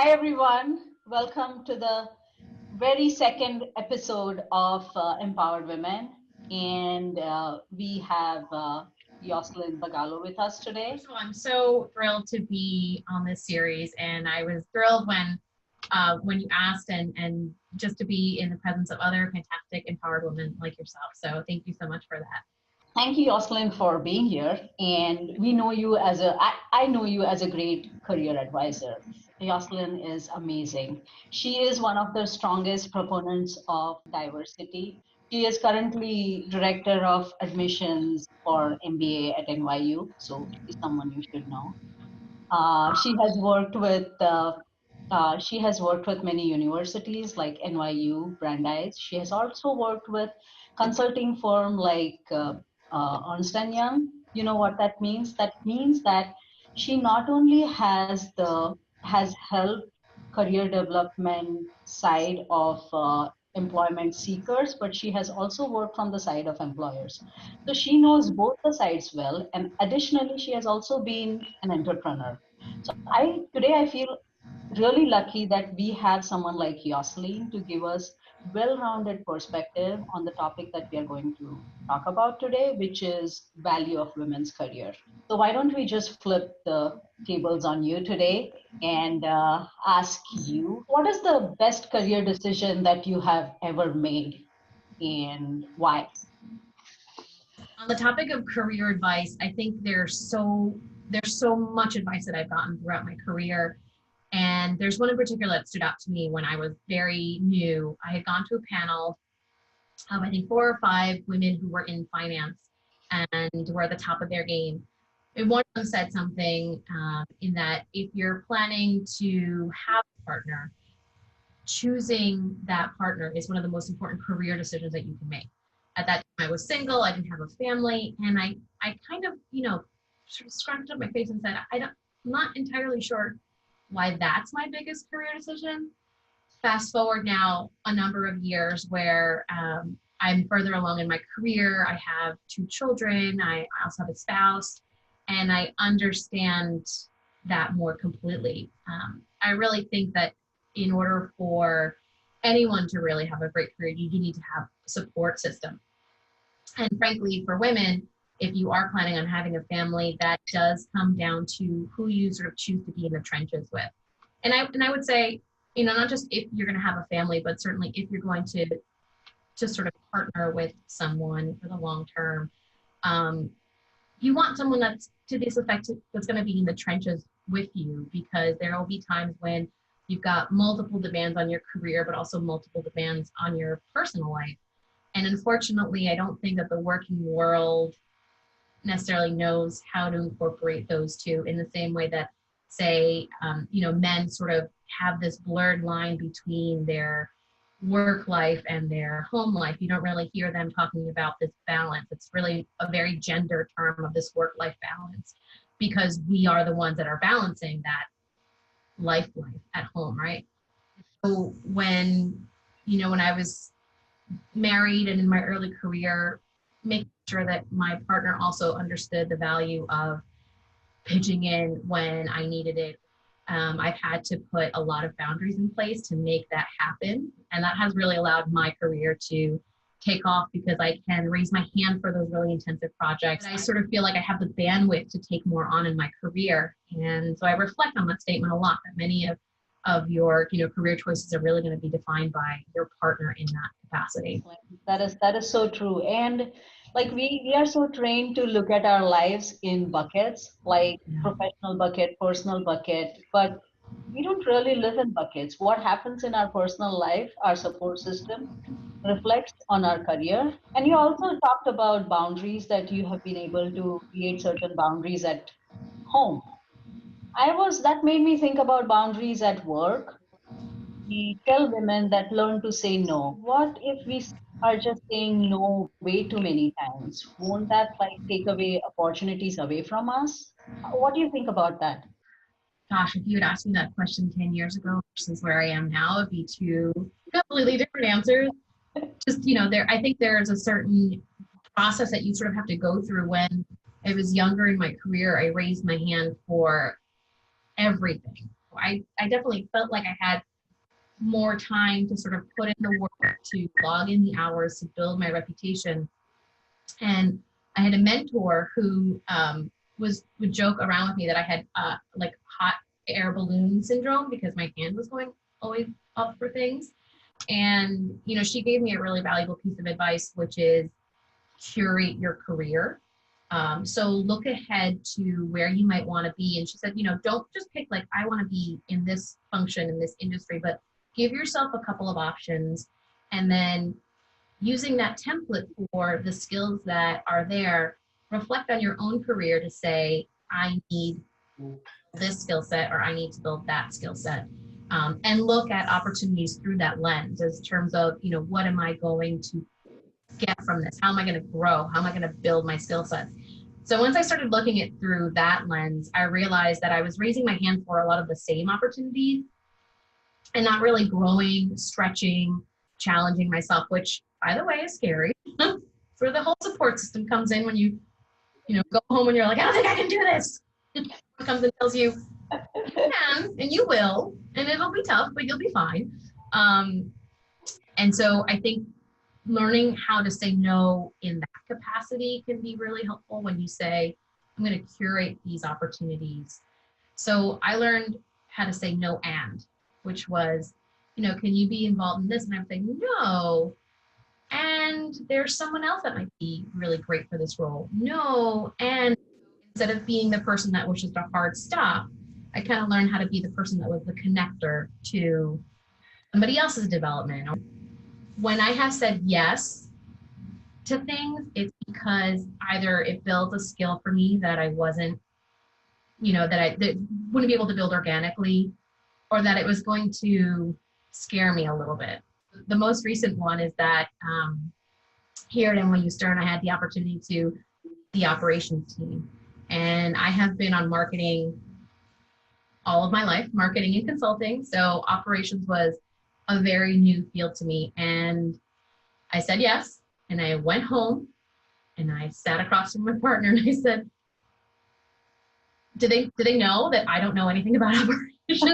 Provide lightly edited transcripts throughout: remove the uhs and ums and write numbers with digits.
Hi, everyone. Welcome to the very second episode of Empowered Women. And we have Yoselin Bugallo with us today. So I'm so thrilled to be on this series, and I was thrilled when you asked, and just to be in the presence of other fantastic empowered women like yourself. So thank you so much for that. Thank you, Yoselin, for being here. And we know you I know you as a great career advisor. Yoselin is amazing. She is one of the strongest proponents of diversity. She is currently director of admissions for MBA at NYU, so she's someone you should know. She has worked with many universities like NYU, Brandeis. She has also worked with consulting firm like Ernst and Young. You know what that means? That means that she not only has helped career development side of employment seekers, but she has also worked from the side of employers. So she knows both the sides well, and additionally, she has also been an entrepreneur. So I feel really lucky that we have someone like Yoselin to give us well-rounded perspective on the topic that we are going to talk about today, which is value of women's career. So why don't we just flip the tables on you today and ask you, what is the best career decision that you have ever made and why? On the topic of career advice, I think there's so much advice that I've gotten throughout my career. And there's one in particular that stood out to me when I was very new. I had gone to a panel of, I think, 4 or 5 women who were in finance and were at the top of their game. And one of them said something in that if you're planning to have a partner, choosing that partner is one of the most important career decisions that you can make. At that time, I was single, I didn't have a family, and I kind of, sort of scrunched up my face and said, I'm not entirely sure why that's my biggest career decision. Fast forward now a number of years where I'm further along in my career. I have 2 children. I also have a spouse, and I understand that more completely. I really think that in order for anyone to really have a great career, you need to have a support system. And frankly, for women, if you are planning on having a family, that does come down to who you sort of choose to be in the trenches with. And I would say, not just if you're going to have a family, but certainly if you're going to sort of partner with someone for the long term, you want someone that's to this effect that's going to be in the trenches with you, because there will be times when you've got multiple demands on your career, but also multiple demands on your personal life. And unfortunately, I don't think that the working world necessarily knows how to incorporate those two in the same way that, say, men sort of have this blurred line between their work life and their home life. You don't really hear them talking about this balance. It's really a very gender term of this work-life balance, because we are the ones that are balancing that life at home, right? So when I was married and in my early career, making sure that my partner also understood the value of pitching in when I needed it. I've had to put a lot of boundaries in place to make that happen. And that has really allowed my career to take off, because I can raise my hand for those really intensive projects. I sort of feel like I have the bandwidth to take more on in my career. And so I reflect on that statement a lot, that many of your career choices are really going to be defined by your partner in that capacity. That is so true. And like we are so trained to look at our lives in buckets, like professional bucket, personal bucket, but we don't really live in buckets. What happens in our personal life, our support system, reflects on our career. And you also talked about boundaries, that you have been able to create certain boundaries at home. That made me think about boundaries at work. We tell women that learn to say no. What if are just saying no way too many times? Won't that like take away opportunities away from us? What do you think about that? Gosh, if you had asked me that question 10 years ago versus where I am now, it'd be 2 completely different answers. Just, I think there's a certain process that you sort of have to go through. When I was younger in my career, I raised my hand for everything. I definitely felt like I had more time to sort of put in the work, to log in the hours, to build my reputation. And I had a mentor who would joke around with me that I had like hot air balloon syndrome because my hand was going always up for things. And she gave me a really valuable piece of advice, which is curate your career. So look ahead to where you might want to be. And she said, don't just pick like, I want to be in this function in this industry, but give yourself a couple of options. And then using that template for the skills that are there, reflect on your own career to say, I need this skill set or I need to build that skill set. And look at opportunities through that lens as terms of, what am I going to get from this? How am I going to grow? How am I going to build my skill set? So once I started looking at through that lens, I realized that I was raising my hand for a lot of the same opportunities and not really growing, stretching, challenging myself, which, by the way, is scary. Where the whole support system comes in when you go home and you're like, I don't think I can do this. It comes and tells you, you can, and you will, and it'll be tough, but you'll be fine. And so I think learning how to say no in that capacity can be really helpful when you say, I'm going to curate these opportunities. So I learned how to say no and, which was, can you be involved in this? And I'm saying, no. And there's someone else that might be really great for this role. No. And instead of being the person that was just a hard stop, I kind of learned how to be the person that was the connector to somebody else's development. When I have said yes to things, it's because either it builds a skill for me that I wasn't, that wouldn't be able to build organically, or that it was going to scare me a little bit. The most recent one is that here at NYU Stern, I had the opportunity to the operations team. And I have been on marketing all of my life, marketing and consulting. So operations was a very new field to me. And I said yes. And I went home and I sat across from my partner and I said, do they know that I don't know anything about operations?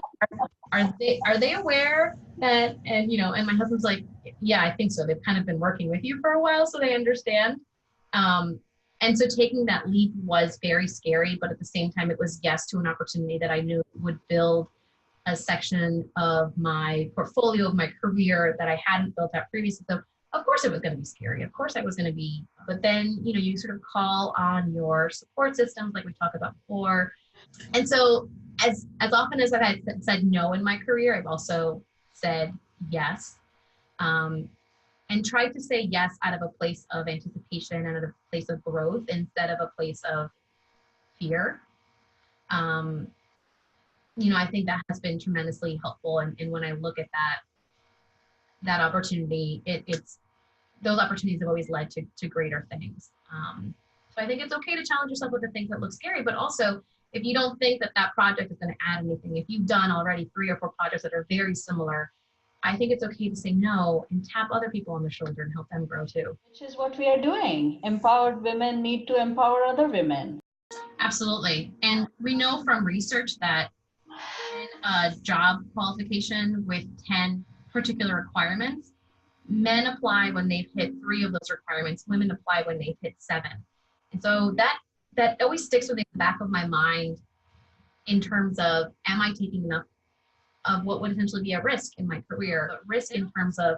Are they aware that, and my husband's like, yeah, I think so. They've kind of been working with you for a while, so they understand. And so taking that leap was very scary, but at the same time, it was yes to an opportunity that I knew would build a section of my portfolio, of my career that I hadn't built out previously. So of course it was going to be scary. Of course I was going to be, but then, you sort of call on your support systems like we talked about before. And so as often as I've had said no in my career, I've also said yes. And tried to say yes out of a place of anticipation and out of a place of growth instead of a place of fear. I think that has been tremendously helpful. And when I look at that opportunity, it's those opportunities have always led to greater things. So I think it's okay to challenge yourself with the things that look scary, but also if you don't think that project is going to add anything, if you've done already 3 or 4 projects that are very similar, I think it's okay to say no and tap other people on the shoulder and help them grow too. Which is what we are doing. Empowered women need to empower other women. Absolutely. And we know from research that in a job qualification with 10 particular requirements, men apply when they've hit 3 of those requirements, women apply when they've hit 7. And so that always sticks with me in the back of my mind in terms of, am I taking enough of what would essentially be a risk in my career, but risk in terms of,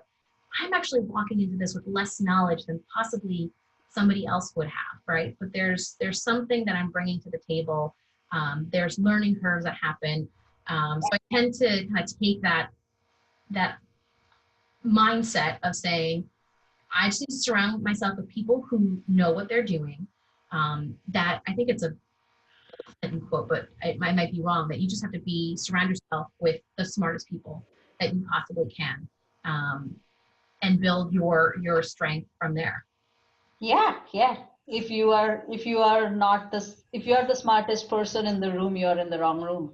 I'm actually walking into this with less knowledge than possibly somebody else would have, right? But there's something that I'm bringing to the table. There's learning curves that happen. So I tend to kind of take that mindset of saying, I just need to surround myself with people who know what they're doing. That I think it's a quote, but I might be wrong, that you just have to surround yourself with the smartest people that you possibly can, and build your strength from there. Yeah. If you are the smartest person in the room, you're in the wrong room.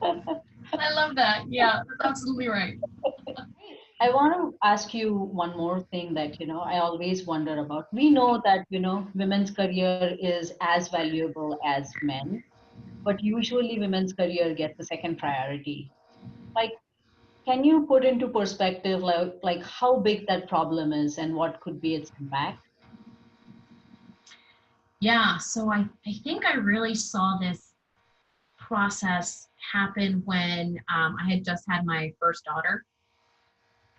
I love that. Yeah, that's absolutely right. I want to ask you one more thing that, I always wonder about. We know that, women's career is as valuable as men. but usually women's career gets the second priority. Like, can you put into perspective like how big that problem is and what could be its impact? Yeah, so I think I really saw this process happen when I had just had my first daughter.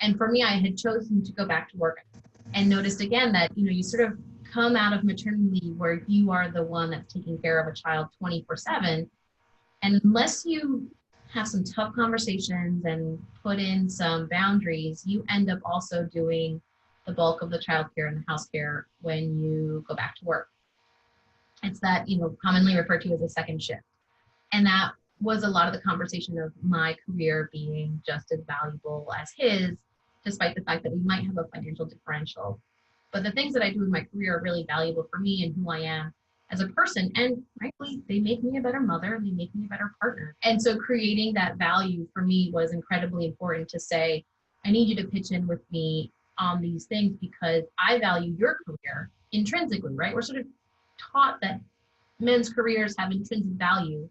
And for me, I had chosen to go back to work and noticed again that, you sort of come out of maternity where you are the one that's taking care of a child 24/7. And unless you have some tough conversations and put in some boundaries, you end up also doing the bulk of the child care and the house care when you go back to work. It's that, commonly referred to as a second shift. And that was a lot of the conversation of my career being just as valuable as his, despite the fact that we might have a financial differential. But the things that I do in my career are really valuable for me and who I am as a person. And frankly, they make me a better mother and they make me a better partner. And so creating that value for me was incredibly important to say, I need you to pitch in with me on these things because I value your career intrinsically, right? We're sort of taught that men's careers have intrinsic value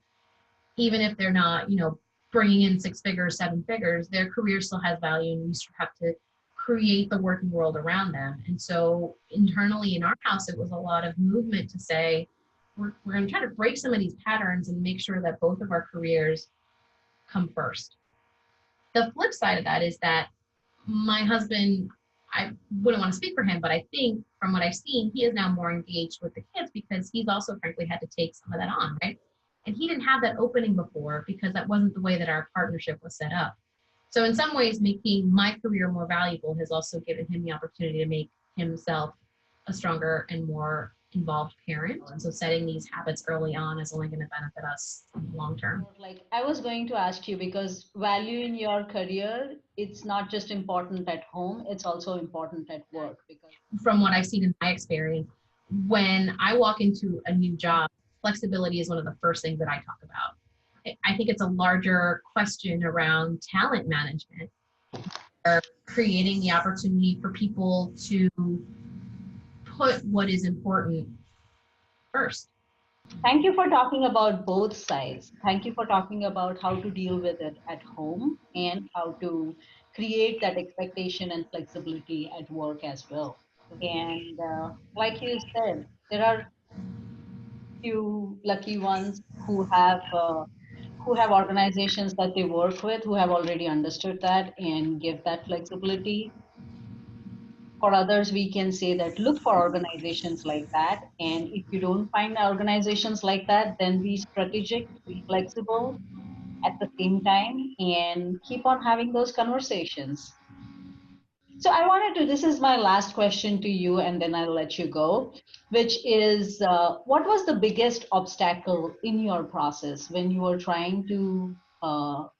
even if they're not, bringing in six figures, seven figures, their career still has value and we have to create the working world around them. And so internally in our house, it was a lot of movement to say, we're going to try to break some of these patterns and make sure that both of our careers come first. The flip side of that is that my husband, I wouldn't want to speak for him, but I think from what I've seen, he is now more engaged with the kids because he's also frankly had to take some of that on, right? And he didn't have that opening before because that wasn't the way that our partnership was set up. So in some ways, making my career more valuable has also given him the opportunity to make himself a stronger and more involved parent. And so setting these habits early on is only going to benefit us in the long term. Like, I was going to ask you because value in your career, it's not just important at home, it's also important at work. Because From what I've seen in my experience, when I walk into a new job, flexibility is one of the first things that I talk about. I think it's a larger question around talent management or creating the opportunity for people to put what is important first. thank you for talking about both sides. Thank you for talking about how to deal with it at home and how to create that expectation and flexibility at work as well. And like you said, there are few lucky ones who have organizations that they work with who have already understood that and give that flexibility. For others, we can say that look for organizations like that. And if you don't find organizations like that, then be strategic, be flexible at the same time, and keep on having those conversations. So I wanted to, this is my last question to you, and then I'll let you go, which is what was the biggest obstacle in your process when you were trying to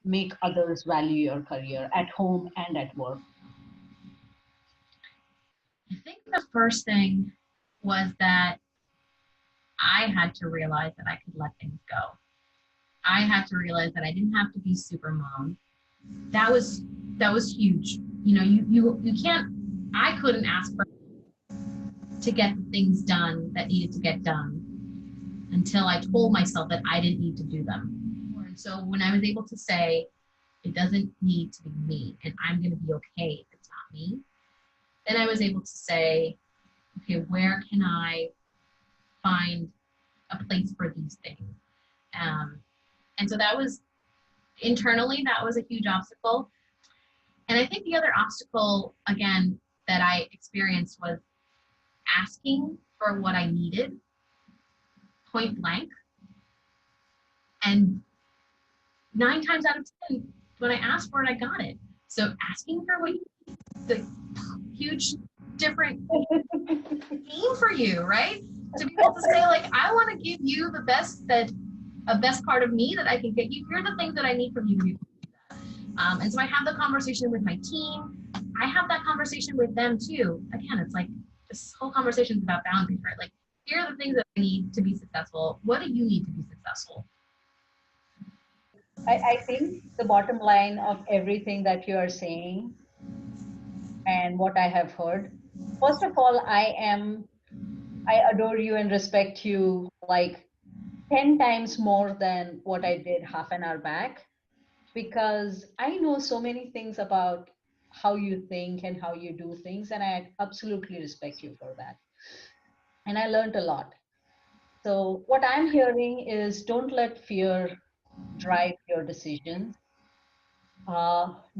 make others value your career at home and at work? I think the first thing was that I had to realize that I could let things go. I had to realize that I didn't have to be super mom. That was that was huge. You can't. I couldn't ask for to get the things done that needed to get done until I told myself that I didn't need to do them. And so when I was able to say it doesn't need to be me, and I'm going to be okay if it's not me, then I was able to say, okay, where can I find a place for these things? Um, and so that was internally, that was a huge obstacle. And I think the other obstacle, again, that I experienced was asking for what I needed point blank. And 9 times out of 10, when I asked for it, I got it. So asking for what you need, the huge different game for you, right? To be able to say, like, I want to give you the best part of me that I can get you. Here are the things that I need from you. And so I have the conversation with my team. I have that conversation with them too. Again, it's like this whole conversation is about boundaries, right? Like, here are the things that I need to be successful. What do you need to be successful? I think the bottom line of everything that you are saying and what I have heard, first of all, I adore you and respect you. Like, 10 times more than what I did half an hour back, because I know so many things about how you think and how you do things, and I absolutely respect you for that. And I learned a lot. So, what I'm hearing is don't let fear drive your decisions.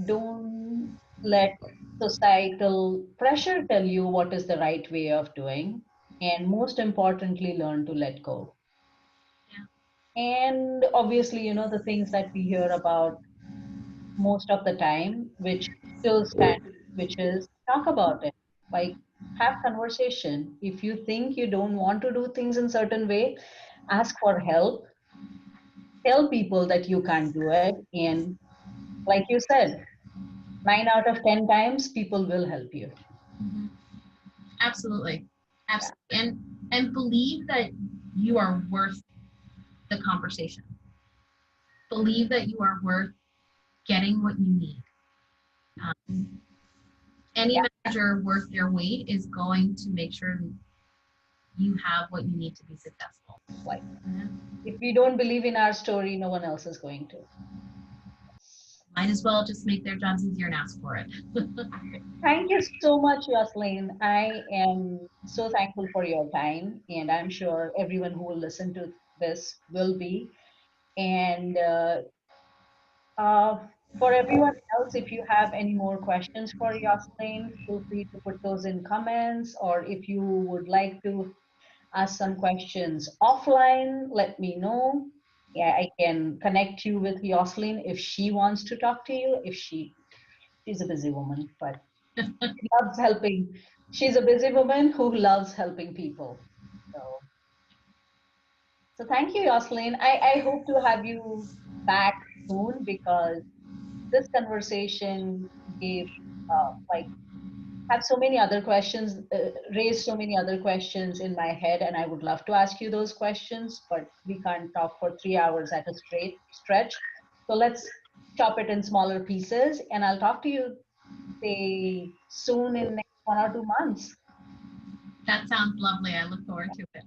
Don't let societal pressure tell you what is the right way of doing. And most importantly, learn to let go. Yeah. And obviously, the things that we hear about most of the time, which still stand, which is talk about it. Like, have conversation. If you think you don't want to do things in certain way, ask for help. Tell people that you can't do it. And like you said, 9 out of 10 times, people will help you. Mhm. Absolutely. Yeah, Absolutely. And believe that you are worth the conversation. Believe that you are worth getting what you need. Um, any yeah, manager worth their weight is going to make sure that you have what you need to be successful. like Yeah. if we don't believe in our story, no one else is going to. Might as well just make their jobs easier and ask for it. Thank you so much, Yoselin. I am so thankful for your time, and I'm sure everyone who will listen to this will be. And uh, for everyone else, if you have any more questions for Yoselin, feel free to put those in comments, or if you would like to ask some questions offline, let me know. Yeah, I can connect you with Yoselin if she wants to talk to you. If she's a busy woman, but loves helping. She's a busy woman who loves helping people. So, so thank you, Yoselin. I hope to have you back soon, because this conversation gave like have so many other questions, raised so many other questions in my head, and I would love to ask you those questions, but we can't talk for 3 hours at a straight stretch. So let's chop it in smaller pieces, and I'll talk to you, say, soon in next 1 or 2 months. That sounds lovely. I look forward to it.